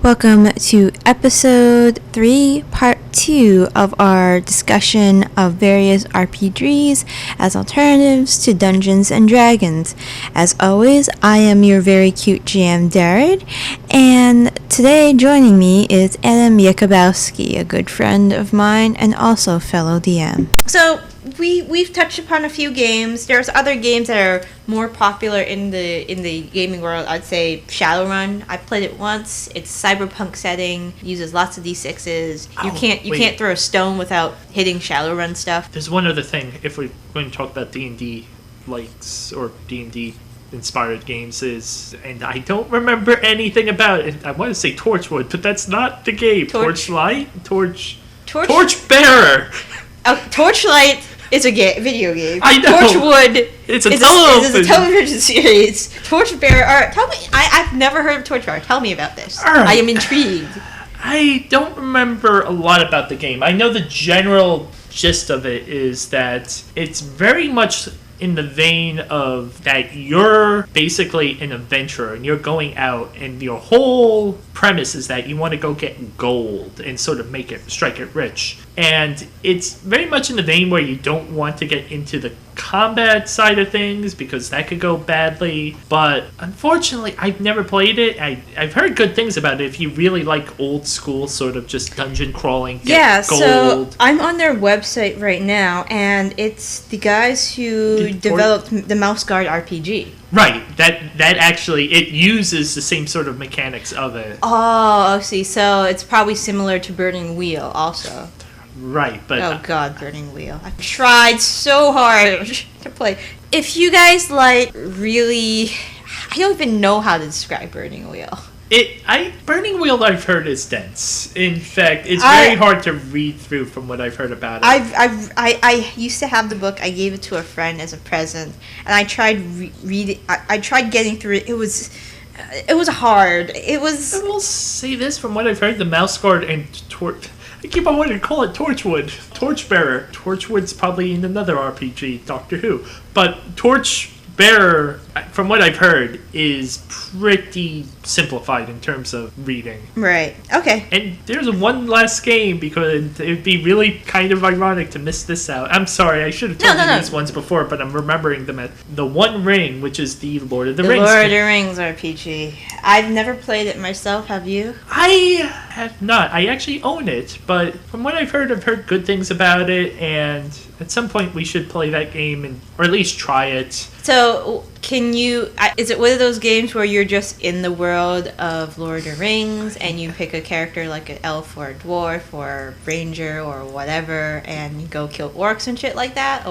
Welcome to episode 3, part 2 of our discussion of various RPGs as alternatives to Dungeons and Dragons. As always, I am your very cute GM Darred, and today joining me is Adam Yakaboski, a good friend of mine and also fellow DM. So, we've touched upon a few games. There's other games that are more popular in the gaming world. I'd say Shadowrun. I played it once. It's cyberpunk setting. Uses lots of D6s. You can't throw a stone without hitting Shadowrun stuff. There's one other thing. If we're going to talk about D&D likes or D&D inspired games and I don't remember anything about it. I want to say Torchwood, but that's not the game. Torchlight, Torchbearer. Torchlight is a video game. I know. Torchwood is a television series. Torchbearer. Tell me. I've never heard of Torchbearer. Tell me about this. All right. I am intrigued. I don't remember a lot about the game. I know the general gist of it is that it's very much in the vein of that you're basically an adventurer and you're going out and your whole premise is that you want to go get gold and sort of strike it rich. And it's very much in the vein where you don't want to get into the combat side of things because that could go badly. But unfortunately, I've never played it. I've heard good things about it if you really like old school sort of just dungeon crawling, get gold. So I'm on their website right now, and it's the guys who developed the Mouthguard RPG. Right, that actually, it uses the same sort of mechanics of it. Oh, I see. So it's probably similar to Burning Wheel also. Right, but... Oh god, Burning Wheel. I've tried so hard to play. If you guys really... I don't even know how to describe Burning Wheel. Burning Wheel I've heard is dense. In fact, it's very hard to read through from what I've heard about it. I used to have the book. I gave it to a friend as a present, and I tried reading. I tried getting through it. It was hard. I will say this from what I've heard: the Mouthguard and I keep on wanting to call it Torchwood, Torchbearer. Torchwood's probably in another RPG, Doctor Who, but Torchbearer, from what I've heard, is pretty simplified in terms of reading. Right. Okay. And there's one last game because it'd be really kind of ironic to miss this out. I'm sorry, I should have told you these ones before, but I'm remembering them at The One Ring, which is the Lord of the Rings. Lord of the Rings RPG. I've never played it myself, have you? I have not. I actually own it, but from what I've heard good things about it, and at some point we should play that game, or at least try it. So, is it one of those games where you're just in the world of Lord of the Rings and you pick a character like an elf or a dwarf or a ranger or whatever and you go kill orcs and shit like that?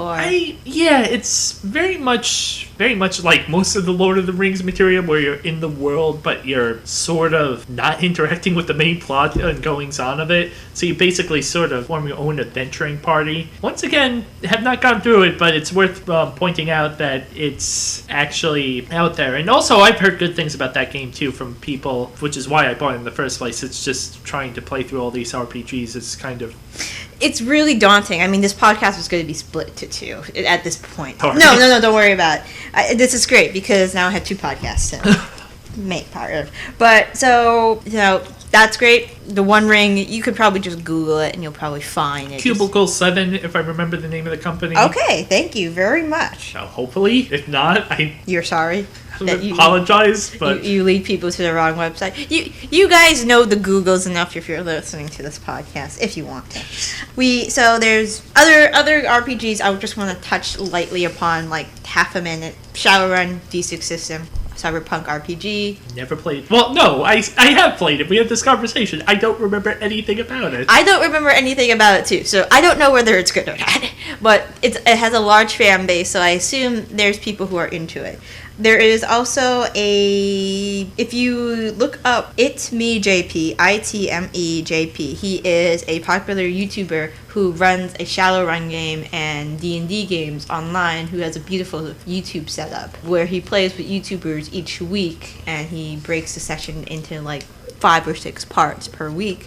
It's very much like most of the Lord of the Rings material where you're in the world but you're sort of not interacting with the main plot and goings on of it. So you basically sort of form your own adventuring party. Once again, have not gone through it, but it's worth pointing out that it's actually out there. And also, I've heard good things about that game too from people, which is why I bought it in the first place. It's just trying to play through all these RPGs is kind of... It's really daunting. I mean, this podcast is going to be split to 2 at this point. Right. No, don't worry about it. This is great because now I have 2 podcasts to make part of. But, so, that's great. The One Ring, you could probably just Google it and you'll probably find it. Cubicle 7, if I remember the name of the company. Okay, thank you very much. Now, hopefully, if not, You're sorry? Apologize, but... You lead people to the wrong website. You guys know the Googles enough if you're listening to this podcast, if you want to. So there's other RPGs I would just want to touch lightly upon, like half a minute. Shadowrun, D6 system. Cyberpunk RPG. Never played it. Well, no, I have played it. We had this conversation. I don't remember anything about it. I don't remember anything about it, too. So I don't know whether it's good or not. But it has a large fan base, so I assume there's people who are into it. There is also if you look up ItmeJP, ITMEJP, he is a popular YouTuber who runs a Shadowrun game and D&D games online, who has a beautiful YouTube setup where he plays with YouTubers each week and he breaks the session into 5 or 6 parts per week.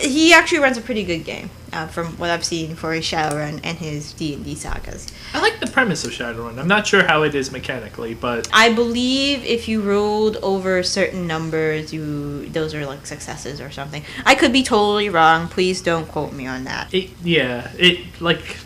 He actually runs a pretty good game. from what I've seen for his Shadowrun and his D&D sagas. I like the premise of Shadowrun. I'm not sure how it is mechanically, but I believe if you rolled over certain numbers, those are like successes or something. I could be totally wrong. Please don't quote me on that. I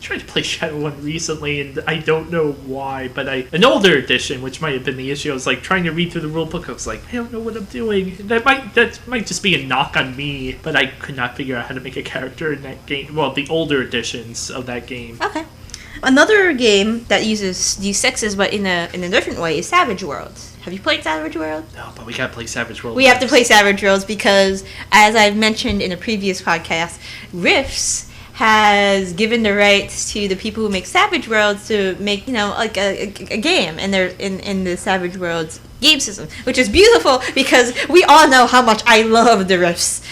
tried to play Shadowrun recently, and I don't know why, but an older edition, which might have been the issue, I was like trying to read through the rule book. I was like, I don't know what I'm doing. That might just be a knock on me, but I could not figure out how to make a character in that game. Well, the older editions of that game. Okay. Another game that uses D6s but in a different way is Savage Worlds. Have you played Savage Worlds? No, but we gotta play Savage Worlds. We have to play Savage Worlds because, as I've mentioned in a previous podcast, Rifts has given the rights to the people who make Savage Worlds to make, like a game in the Savage Worlds game system, which is beautiful because we all know how much I love the Rifts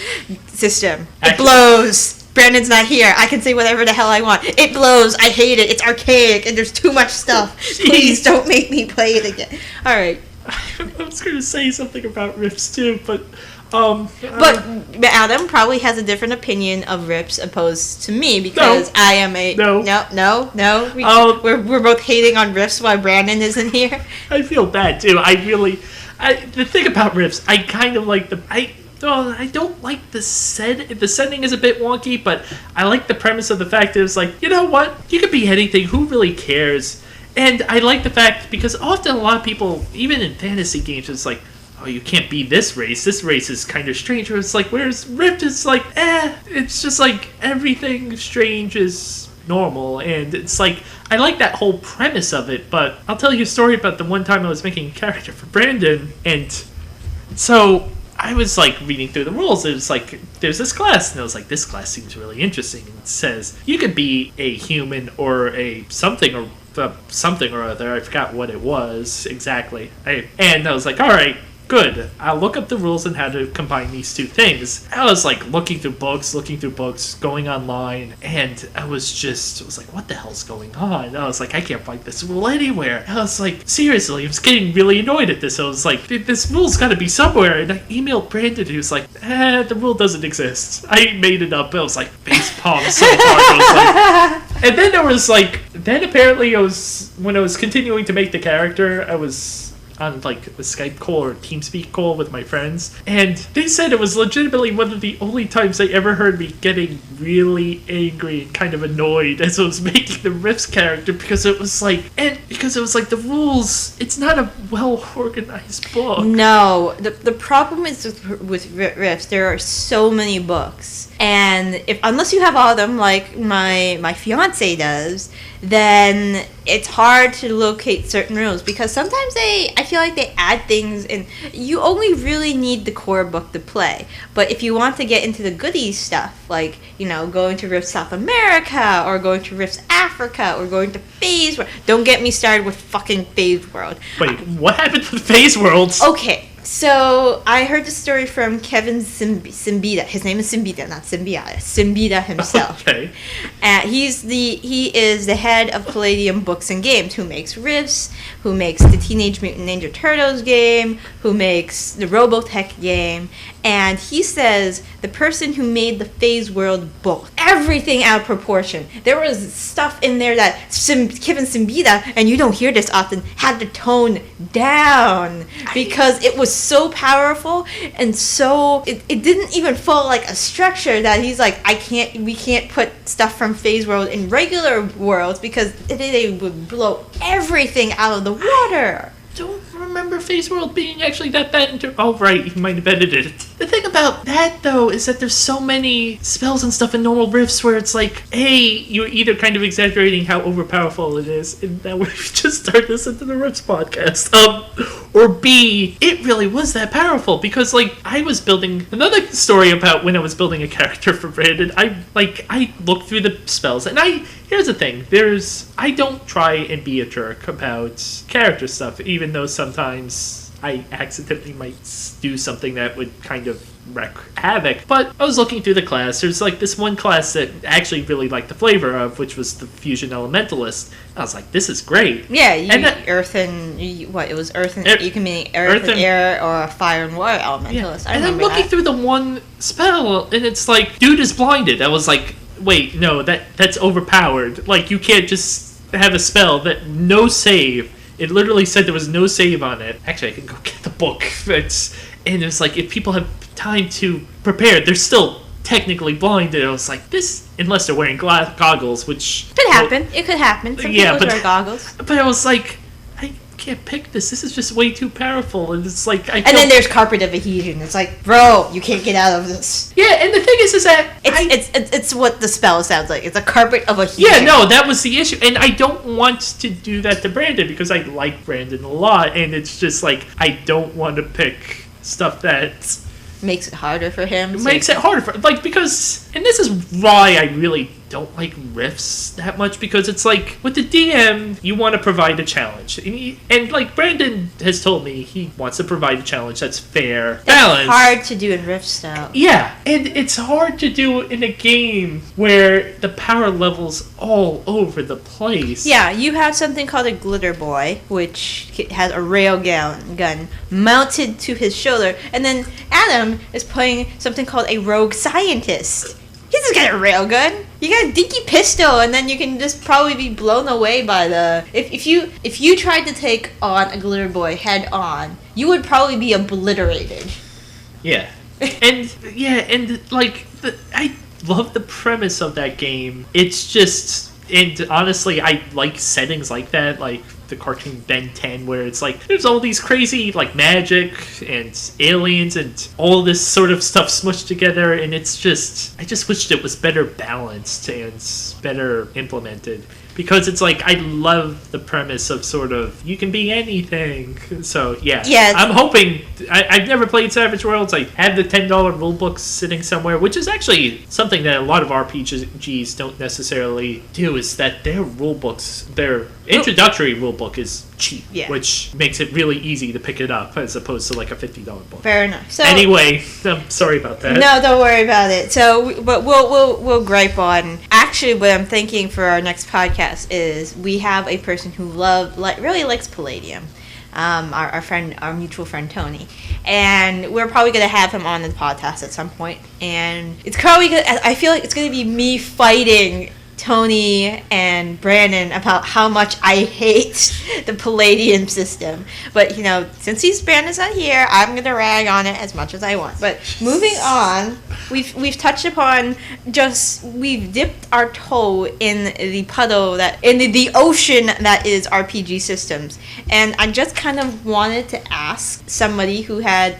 system. It blows. Brandon's not here. I can say whatever the hell I want. It blows. I hate it. It's archaic and there's too much stuff. Please don't make me play it again. All right. I was going to say something about Rifts too, but but Adam probably has a different opinion of Rifts opposed to me because I am a no. We're both hating on Rifts while Brandon isn't here. I feel bad too. The thing about Rifts, I kind of like I don't like the set. The setting is a bit wonky, but I like the premise of the fact that it's like, you know what? You could be anything. Who really cares? And I like the fact because often a lot of people, even in fantasy games, it's like, oh, you can't be this race. This race is kind of strange. Or it's like, whereas Rift is like, it's just like everything strange is normal. And it's like, I like that whole premise of it. But I'll tell you a story about the one time I was making a character for Branden. And so I was like reading through the rules. It was like, there's this class. And I was like, this class seems really interesting. And it says, you could be a human or a something or other. I forgot what it was exactly. And I was like, all right, good. I'll look up the rules and how to combine these two things. I was like looking through books, going online, and I was like, what the hell's going on? And I was like, I can't find this rule anywhere. And I was like, seriously, I was getting really annoyed at this. I was like, this rule's gotta be somewhere. And I emailed Brandon, he was like, the rule doesn't exist. I made it up. I was like, face palm so hard. I was like, and then apparently when I was continuing to make the character, I was on like a Skype call or TeamSpeak call with my friends, and they said it was legitimately one of the only times they ever heard me getting really angry and kind of annoyed as I was making the Rifts character because it was like the rules, it's not a well organized book. No, the problem is with Rifts, there are so many books, and unless you have all of them like my fiance does, then it's hard to locate certain rules because sometimes I feel like they add things and you only really need the core book to play. But if you want to get into the goodies stuff, like, going to Rift South America or going to Rift Africa or going to Phase World, don't get me started with fucking Phase World. Wait, what happened to the Phase Worlds? Okay. So, I heard the story from Kevin Simbida. His name is Simbida, not Symbiota. Simbida himself. Okay. He is the head of Palladium Books and Games, who makes Rifts, who makes the Teenage Mutant Ninja Turtles game, who makes the Robotech game, and he says the person who made the Phase World book, everything out of proportion. There was stuff in there that Kevin Simbida, and you don't hear this often, had to tone down because it was so powerful and so it didn't even follow like a structure that he's like, we can't put stuff from Phase World in regular worlds because they would blow everything out of the water. Don't remember Phase World being actually that bad. Oh, right, you might have edited it. The thing about that, though, is that there's so many spells and stuff in normal Rifts where it's like, A, you're either kind of exaggerating how overpowerful it is, and that we just start this into the Rifts podcast, or B, it really was that powerful, because, like, I was building another story about when I was building a character for Branden. I looked through the spells, and here's the thing, I don't try and be a jerk about character stuff, even though sometimes I accidentally might do something that would kind of wreak havoc. But I was looking through the class. There's like this one class that I actually really liked the flavor of, which was the Fusion Elementalist. I was like, this is great. Yeah, it was Earth and you can mean Earth and Air or Fire and Water Elementalist. Yeah. And I'm looking through the one spell, and it's like, dude is blinded. I was like, wait, no, that's overpowered. Like, you can't just have a spell that no save. It literally said there was no save on it. Actually, I can go get the book. And it's like, if people have time to prepare, they're still technically blinded. I was like, this, unless they're wearing goggles, which... Could happen. It could happen. Some people wear goggles. But I was like, I can't pick this. This is just way too powerful. And it's like... And then there's Carpet of Adhesion. It's like, bro, you can't get out of this. Yeah, and the thing is that... It's what the spell sounds like. It's a Carpet of Adhesion. Yeah, no, that was the issue. And I don't want to do that to Branden because I like Branden a lot. And it's just like, I don't want to pick stuff that... makes it harder for him. It makes it harder for... Like, because... And this is why I really don't like Rifts that much, because it's like, with the DM, you want to provide a challenge. And like, Branden has told me he wants to provide a challenge that's fair, balanced. It's hard to do in Rift style. Yeah, and it's hard to do in a game where the power level's all over the place. Yeah, you have something called a Glitter Boy, which has a rail gun mounted to his shoulder, and then Adam is playing something called a Rogue Scientist. He doesn't got a railgun. You got a dinky pistol, and then you can just probably be blown away by the... If you tried to take on a Glitter Boy head on, you would probably be obliterated. Yeah. And like, I love the premise of that game. It's just... And honestly, I like settings like that, like the cartoon Ben 10, where it's like, there's all these crazy, like, magic and aliens and all this sort of stuff smushed together, and it's just... I just wished it was better balanced and better implemented. Because it's like, I love the premise of sort of, you can be anything. So, yeah. I'm hoping... I've never played Savage Worlds. I have the $10 rulebook sitting somewhere, which is actually something that a lot of RPGs don't necessarily do, is that their rulebooks, their introductory rulebook is cheap, which makes it really easy to pick it up, as opposed to like a $50 book. Fair enough. So, anyway, I'm sorry about that. No, don't worry about it. So, but we'll gripe on... Actually, what I'm thinking for our next podcast is we have a person who really likes Palladium, our mutual friend Tony, and we're probably gonna have him on the podcast at some point. And it's probably I feel like it's gonna be me fighting Tony and Branden about how much I hate the Palladium system. But, you know, since Brandon's not here, I'm going to rag on it as much as I want. But moving on, we've touched upon we've dipped our toe in the puddle in the ocean that is RPG systems. And I just kind of wanted to ask somebody who has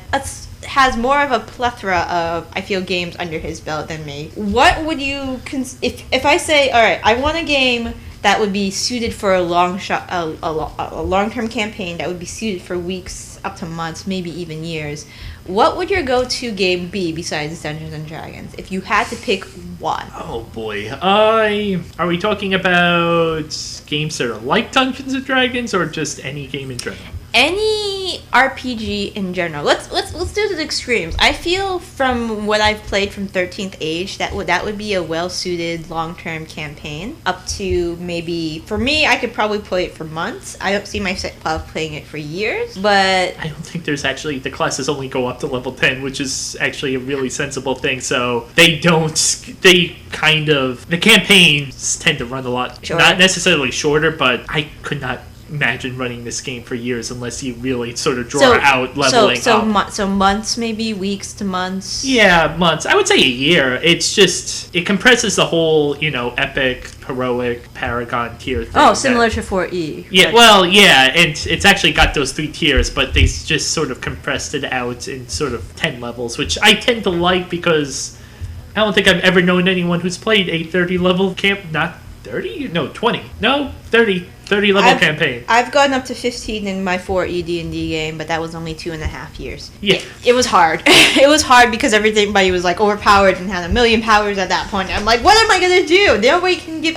more of a plethora of, I feel, games under his belt than me. What would you... If I say, all right, I want a game that would be suited for a long-term campaign that would be suited for weeks up to months, maybe even years, what would your go-to game be besides Dungeons & Dragons if you had to pick one? Oh boy. Are we talking about games that are like Dungeons & Dragons, or just any game in general? Any RPG in general. Let's do the extremes. I feel from what I've played from 13th Age that would be a well-suited long-term campaign. Up to maybe, for me, I could probably play it for months. I don't see myself playing it for years, but... I don't think there's actually... The classes only go up to level 10, which is actually a really sensible thing, so the campaigns tend to run a lot, shorter. Not necessarily shorter, but I could not imagine running this game for years unless you really sort of draw out leveling up. So months, maybe weeks to months. Yeah, months. I would say a year. It's just, it compresses the whole, epic, heroic, paragon tier thing. Oh, similar to 4E. Yeah, well, yeah, and it's actually got those 3 tiers, but they just sort of compressed it out in sort of 10 levels, which I tend to like because I don't think I've ever known anyone who's played a 30 level not 30? No, 20. No, 30 level campaign. I've gone up to 15 in my 4E D&D game, but that was only 2.5 years. Yeah. It was hard. It was hard because everybody was like overpowered and had a million powers at that point. I'm like, what am I going to do?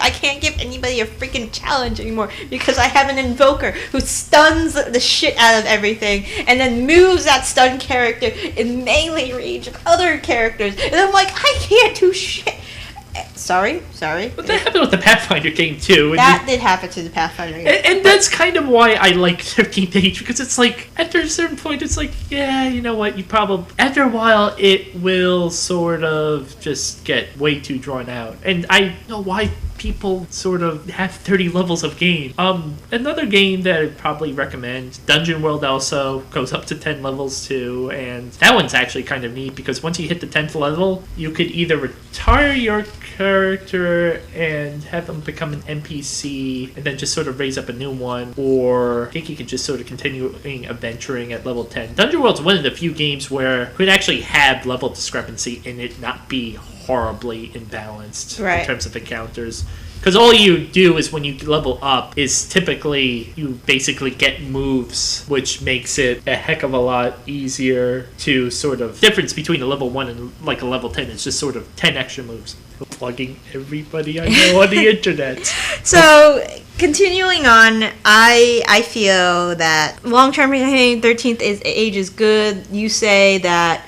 I can't give anybody a freaking challenge anymore because I have an invoker who stuns the shit out of everything and then moves that stunned character in melee range of other characters. And I'm like, I can't do shit. Sorry. But that happened with the Pathfinder game, too. That did happen to the Pathfinder game. And that's kind of why I like 13th Age, because it's like, after a certain point, it's like, yeah, you know what, after a while, it will sort of just get way too drawn out. And I know why people sort of have 30 levels of game. Another game that I'd probably recommend, Dungeon World also goes up to 10 levels too, and that one's actually kind of neat because once you hit the 10th level, you could either retire your character and have them become an NPC and then just sort of raise up a new one, or I think you could just sort of continuing adventuring at level 10. Dungeon World's one of the few games where you could actually have level discrepancy and it not be horribly imbalanced in terms of encounters. Because all you do is when you level up is typically you basically get moves, which makes it a heck of a lot easier to sort of... Difference between a level 1 and like a level 10 is just sort of 10 extra moves. Plugging everybody I know on the internet. So, continuing on, I feel that long-term 13th Age is good. You say that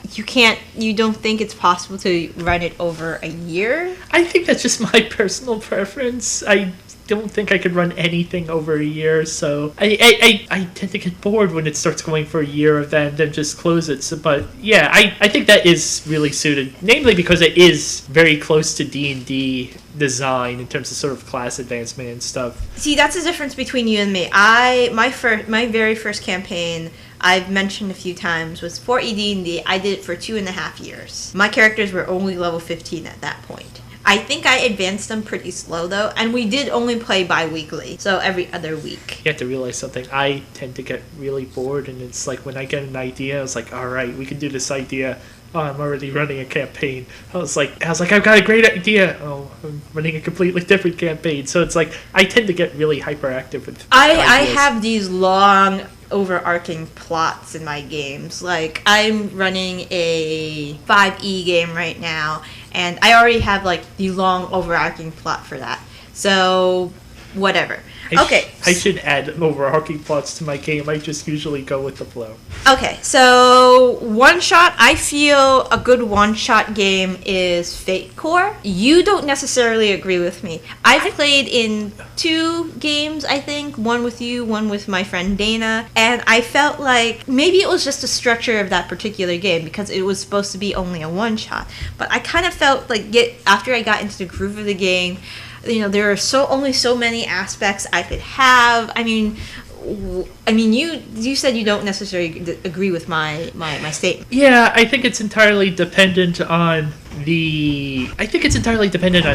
you don't think it's possible to run it over a year? I think that's just my personal preference. I don't think I could run anything over a year, so I tend to get bored when it starts going for a year of that and then just close it. So, but yeah, I think that is really suited, namely because it is very close to D&D design in terms of sort of class advancement and stuff. See, that's the difference between you and me. My very first campaign, I've mentioned a few times, was for ED&D. I did it for 2.5 years. My characters were only level 15 at that point. I think I advanced them pretty slow, though, and we did only play bi-weekly, so every other week. You have to realize something. I tend to get really bored, and it's like when I get an idea, it's like, all right, we can do this idea. Oh, I'm already running a campaign. I was like, I've got a great idea. Oh, I'm running a completely different campaign. So it's like, I tend to get really hyperactive with I have these long overarching plots in my games. Like, I'm running a 5e game right now, and I already have, like, the long overarching plot for that. So, whatever. Okay. I should add overarching plots to my game. I just usually go with the flow. Okay, so one-shot, I feel a good one-shot game is Fate Core. You don't necessarily agree with me. I've played in 2 games, I think. One with you, one with my friend Dana. And I felt like maybe it was just the structure of that particular game because it was supposed to be only a one-shot. But I kind of felt like after I got into the groove of the game, you know, there are only so many aspects I could have. I mean, you said you don't necessarily agree with my statement. Yeah, I think it's entirely dependent on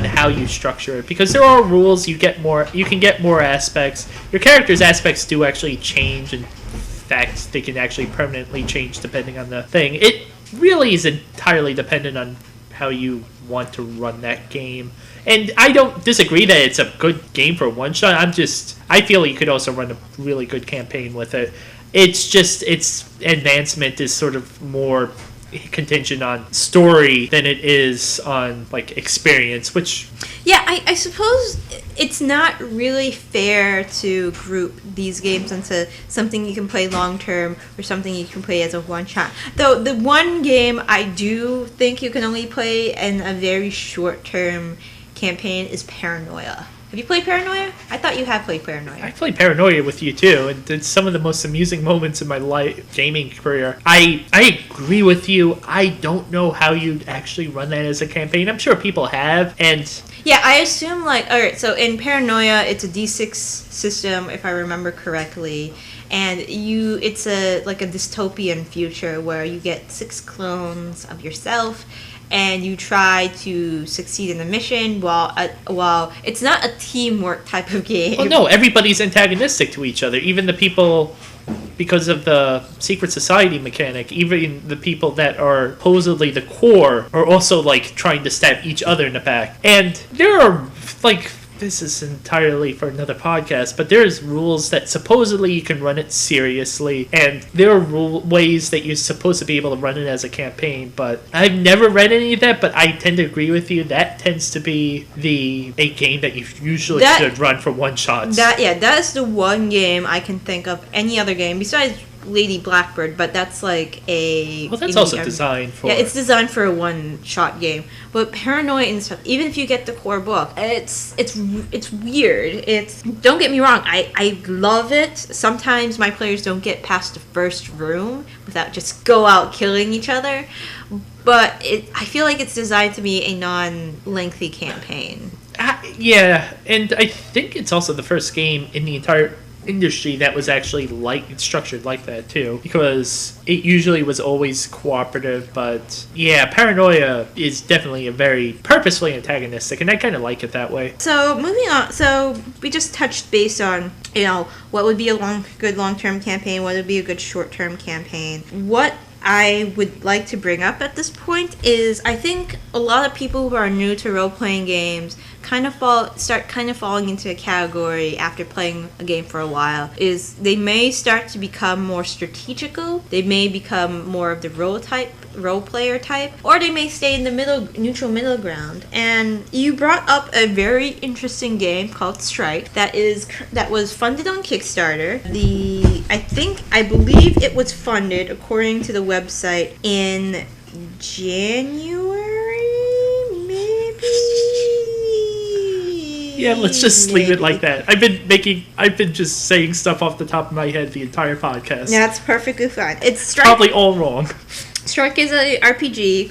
how you structure it, because there are rules. You can get more aspects. Your character's aspects do actually change. In fact, they can actually permanently change depending on the thing. It really is entirely dependent on how you want to run that game. And I don't disagree that it's a good game for one shot. I feel you could also run a really good campaign with it. It's just its advancement is sort of more contingent on story than it is on like experience, which I suppose it's not really fair to group these games into something you can play long term or something you can play as a one shot. Though the one game I do think you can only play in a very short term campaign is Paranoia. Have you played Paranoia? I thought you had played Paranoia. I played Paranoia with you too, and it's some of the most amusing moments in my gaming career. I agree with you. I don't know how you'd actually run that as a campaign. I'm sure people have, and yeah, I assume alright, so in Paranoia, it's a D6 system, if I remember correctly, and it's a dystopian future where you get 6 clones of yourself, and you try to succeed in the mission while it's not a teamwork type of game. Well, no, everybody's antagonistic to each other. Even the people, because of the secret society mechanic, even the people that are supposedly the core are also, like, trying to stab each other in the back. And there are, like, this is entirely for another podcast, but there's rules that supposedly you can run it seriously, and there are ways that you're supposed to be able to run it as a campaign, but I've never read any of that, but I tend to agree with you. That tends to be a game that you usually should run for one-shots. That is the one game I can think of, any other game, besides Lady Blackbird, but that's like a... Well, that's also designed for... Yeah, it's designed for a one-shot game. But Paranoia and stuff, even if you get the core book, it's weird. Don't get me wrong, I love it. Sometimes my players don't get past the first room without just go out killing each other. But I feel like it's designed to be a non-lengthy campaign. Yeah, and I think it's also the first game in the entire industry that was actually structured like that too, because it usually was always cooperative. But yeah, Paranoia is definitely a very purposefully antagonistic, and I kind of like it that way. So moving on, so we just touched base on what would be a good long-term campaign, what would be a good short-term campaign. What I would like to bring up at this point is I think a lot of people who are new to role-playing games start falling into a category after playing a game for a while, is they may start to become more strategical, they may become more of the role player type, or they may stay in the neutral middle ground. And you brought up a very interesting game called Strike that was funded on Kickstarter. I believe it was funded, according to the website, in January, maybe. Yeah, let's just leave it like that. I've been just saying stuff off the top of my head the entire podcast. Yeah, it's perfectly fine. It's Strike. Probably all wrong. Strike is a RPG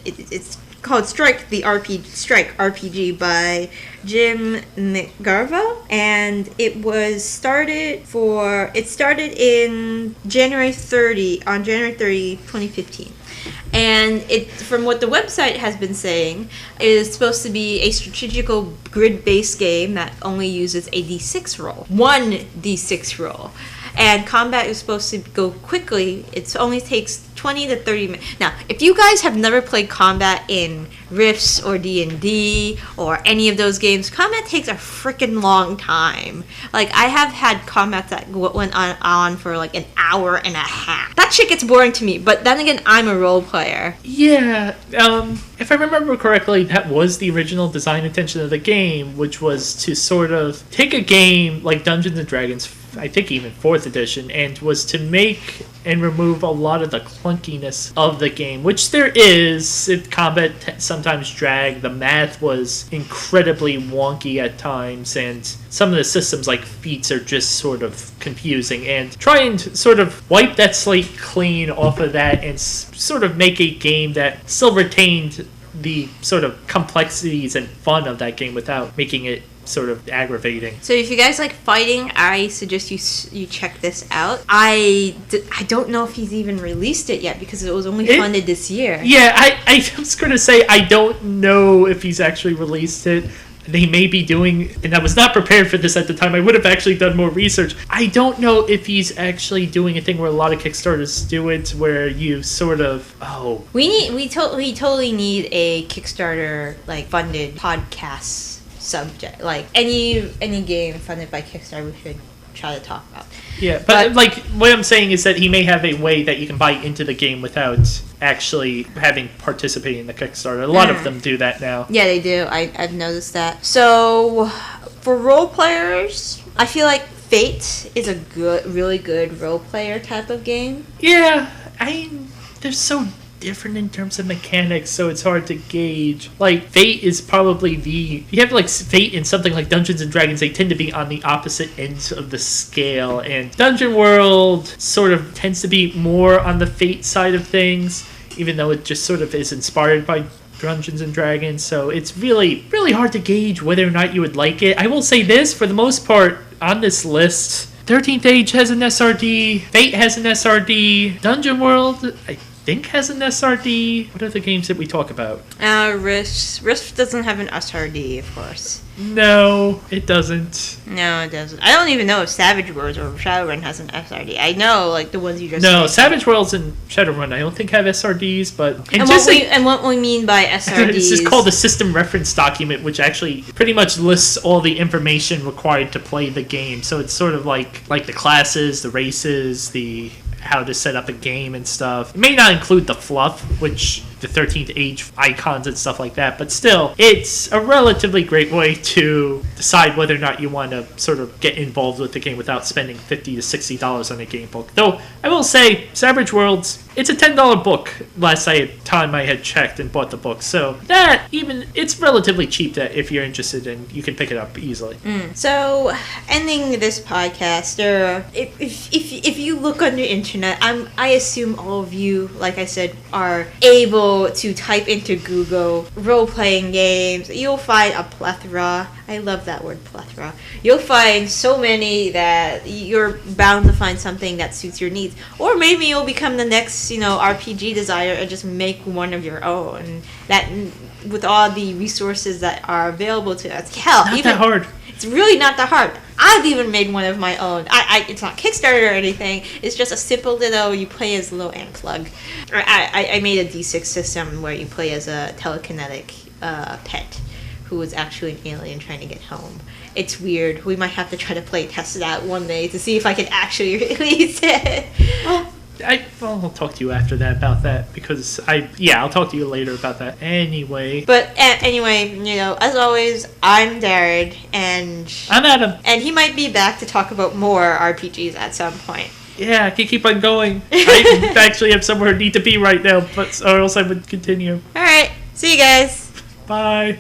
it's called Strike RPG by Jim McGarva, and it started in January 30, 2015. And it, from what the website has been saying, is supposed to be a strategical grid-based game that only uses a D6 roll. One D6 roll. And combat is supposed to go quickly. It only takes 20 to 30 minutes. Now, if you guys have never played combat in Rifts or D&D or any of those games, combat takes a freaking long time. Like, I have had combat that went on for like an hour and a half. That shit gets boring to me, but then again, I'm a role player. Yeah, if I remember correctly, that was the original design intention of the game, which was to sort of take a game like Dungeons & Dragons, I think even 4th edition, and was to make and remove a lot of the clunkiness of the game, which there is. Combat sometimes dragged, the math was incredibly wonky at times, and some of the systems like feats are just sort of confusing, and try and sort of wipe that slate clean off of that and sort of make a game that still retained the sort of complexities and fun of that game without making it sort of aggravating. So if you guys like fighting, I suggest you check this out. I don't know if he's even released it yet because it was only funded this year. Yeah, I was going to say I don't know if he's actually released it. They may be doing, and I was not prepared for this at the time. I would have actually done more research. I don't know if he's actually doing a thing where a lot of Kickstarters do it, where you sort of, we totally need a Kickstarter like funded podcast subject. Like any game funded by Kickstarter, we should try to talk about. Yeah, but like what I'm saying is that he may have a way that you can buy into the game without actually having participated in the Kickstarter. A lot of them do that now. Yeah, they do. I've noticed that. So for role players, I feel like Fate is a really good role player type of game. Yeah, they're so different in terms of mechanics, so it's hard to gauge. Like, Fate is probably you have like Fate in something like Dungeons and Dragons, they tend to be on the opposite ends of the scale, and Dungeon World sort of tends to be more on the Fate side of things, even though it just sort of is inspired by Dungeons and Dragons. So it's really, really hard to gauge whether or not you would like it. I will say this, for the most part, on this list, 13th Age has an SRD, Fate has an SRD, Dungeon World, I think has an SRD. What are the games that we talk about? Rift doesn't have an SRD, of course. No, it doesn't. No, it doesn't. I don't even know if Savage Worlds or Shadowrun has an SRD. I know, like, the ones you just No, mentioned. Savage Worlds and Shadowrun I don't think have SRDs, but... what we mean by SRDs... It's just called the System Reference Document, which actually pretty much lists all the information required to play the game. So it's sort of like the classes, the races, how to set up a game and stuff. It may not include the fluff, which the 13th age icons and stuff like that. But still, it's a relatively great way to decide whether or not you want to sort of get involved with the game without spending $50 to $60 on a game book. Though, I will say, Savage Worlds, it's a $10 book last time I had checked and bought the book. So that, even, it's relatively cheap that if you're interested in, you can pick it up easily. So, ending this podcast, if you look on the internet, I assume all of you, like I said, are able to type into Google role-playing games. You'll find a plethora. I love that word, plethora. You'll find so many that you're bound to find something that suits your needs. Or maybe you'll become the next, RPG designer and just make one of your own. That, with all the resources that are available to us. Hell, Not that hard. It's really not that hard. I've even made one of my own. It's not Kickstarter or anything. It's just a simple little, you play as a little ant plug. I made a D6 system where you play as a telekinetic pet who was actually an alien trying to get home. It's weird. We might have to try to play test it out one day to see if I can actually release it. I'll talk to you after that about that, because I'll talk to you later about that anyway. But anyway, as always, I'm Darred, and I'm Adam. And he might be back to talk about more RPGs at some point. Yeah, I can keep on going. I actually have somewhere I need to be right now, or else I would continue. Alright, see you guys. Bye.